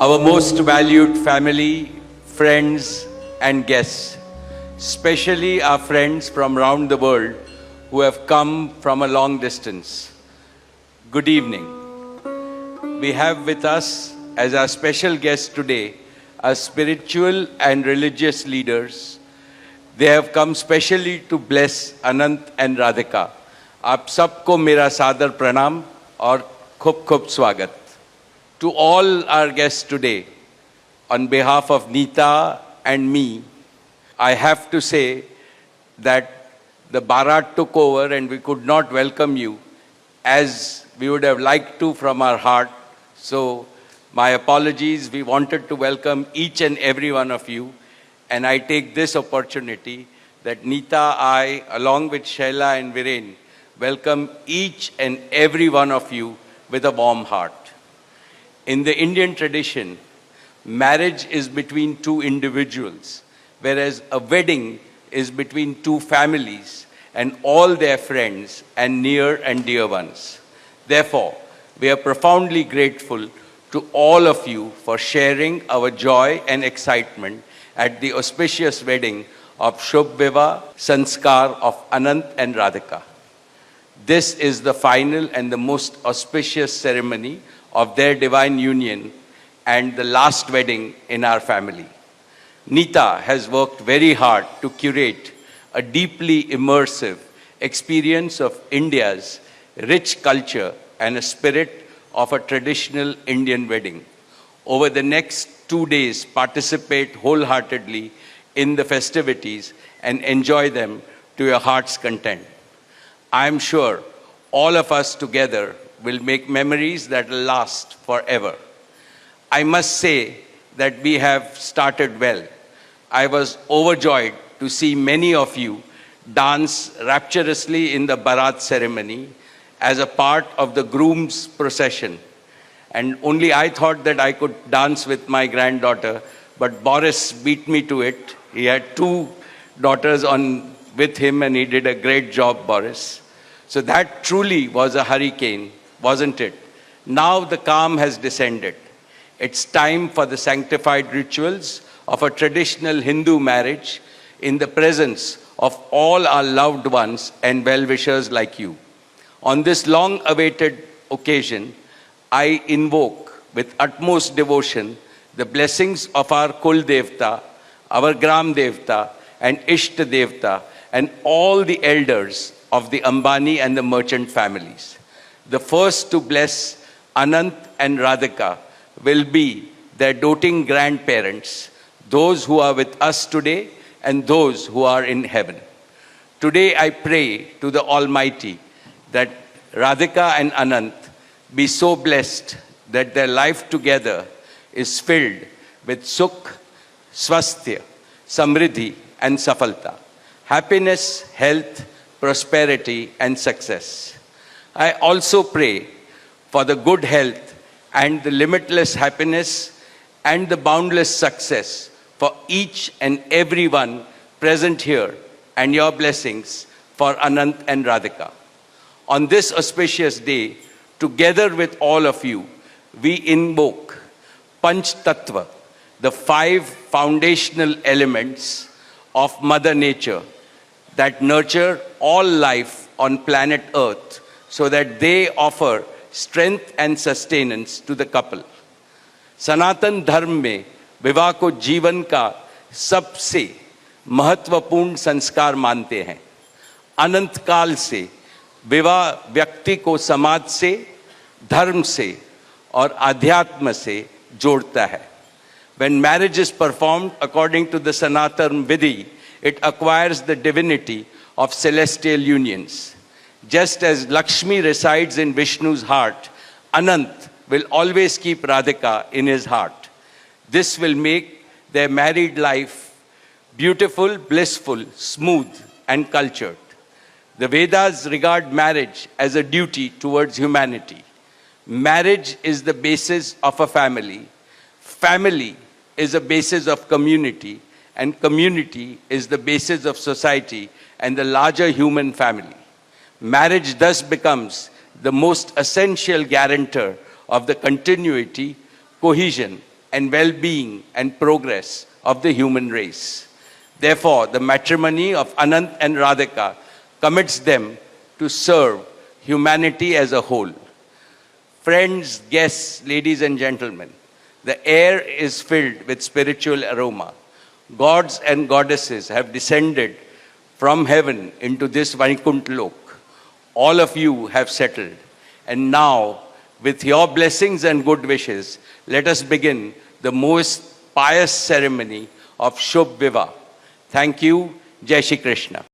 Our most valued family, friends and guests, especially our friends from around the world who have come from a long distance. Good evening. We have with us as our special guests today our spiritual and religious leaders. They have come specially to bless Anant and Radhika. आप सबको मेरा सादर प्रणाम और खूब खूब स्वागत. To all our guests today, on behalf of Neeta and me, I have to say that the Bharat took over and we could not welcome you as we would have liked to from our heart. So my apologies. We wanted to welcome each and every one of you. And I take this opportunity that Neeta, I, along with Shaila and Viren, welcome each and every one of you with a warm heart. In the Indian tradition, marriage is between two individuals, whereas a wedding is between two families and all their friends and near and dear ones. Therefore, we are profoundly grateful to all of you for sharing our joy and excitement at the auspicious wedding of Shubh Vivah Sanskar of Anant and Radhika. This is the final and the most auspicious ceremony of their divine union and the last wedding in our family. Neeta has worked very hard to curate a deeply immersive experience of India's rich culture and a spirit of a traditional Indian wedding. Over the next 2 days, participate wholeheartedly in the festivities and enjoy them to your heart's content. I am sure all of us together will make memories that will last forever. I must say that we have started well. I was overjoyed to see many of you dance rapturously in the Bharat ceremony as a part of the groom's procession. And only I thought that I could dance with my granddaughter, but Boris beat me to it. He had 2 daughters with him and he did a great job, Boris. So that truly was a hurricane, wasn't it? Now the calm has descended. It's time for the sanctified rituals of a traditional Hindu marriage in the presence of all our loved ones and well-wishers like you. On this long-awaited occasion, I invoke with utmost devotion the blessings of our Kul Devta, our Gram Devta, and Ishta Devta, and all the elders of the Ambani and the merchant families. The first to bless Anant and Radhika will be their doting grandparents, those who are with us today and those who are in heaven. Today I pray to the Almighty that Radhika and Anant be so blessed that their life together is filled with sukh, swasthya, samriddhi and safalta, happiness, health, prosperity and success. I also pray for the good health and the limitless happiness and the boundless success for each and every one present here and your blessings for Anant and Radhika. On this auspicious day, together with all of you, we invoke Panch Tattva, the 5 foundational elements of Mother Nature that nurture all life on planet Earth so that they offer strength and sustenance to the couple. सनातन धर्म में विवाह को जीवन का सबसे महत्वपूर्ण संस्कार मानते हैं. अनंत काल से विवाह व्यक्ति को समाज से, धर्म से और आध्यात्म से जोड़ता है. When marriage is performed according to the Sanatan Vidhi, it acquires the divinity of celestial unions. Just as Lakshmi resides in Vishnu's heart, Anant will always keep Radhika in his heart. This will make their married life beautiful, blissful, smooth, and cultured. The Vedas regard marriage as a duty towards humanity. Marriage is the basis of a family. Family is a basis of community, and community is the basis of society and the larger human family. Marriage thus becomes the most essential guarantor of the continuity, cohesion, and well-being and progress of the human race. Therefore, the matrimony of Anant and Radhika commits them to serve humanity as a whole. Friends, guests, ladies and gentlemen, the air is filled with spiritual aroma. Gods and goddesses have descended from heaven into this Vaikuntha Lok. All of you have settled. And now, with your blessings and good wishes, let us begin the most pious ceremony of Shubh Vivah. Thank you. Jai Shri Krishna.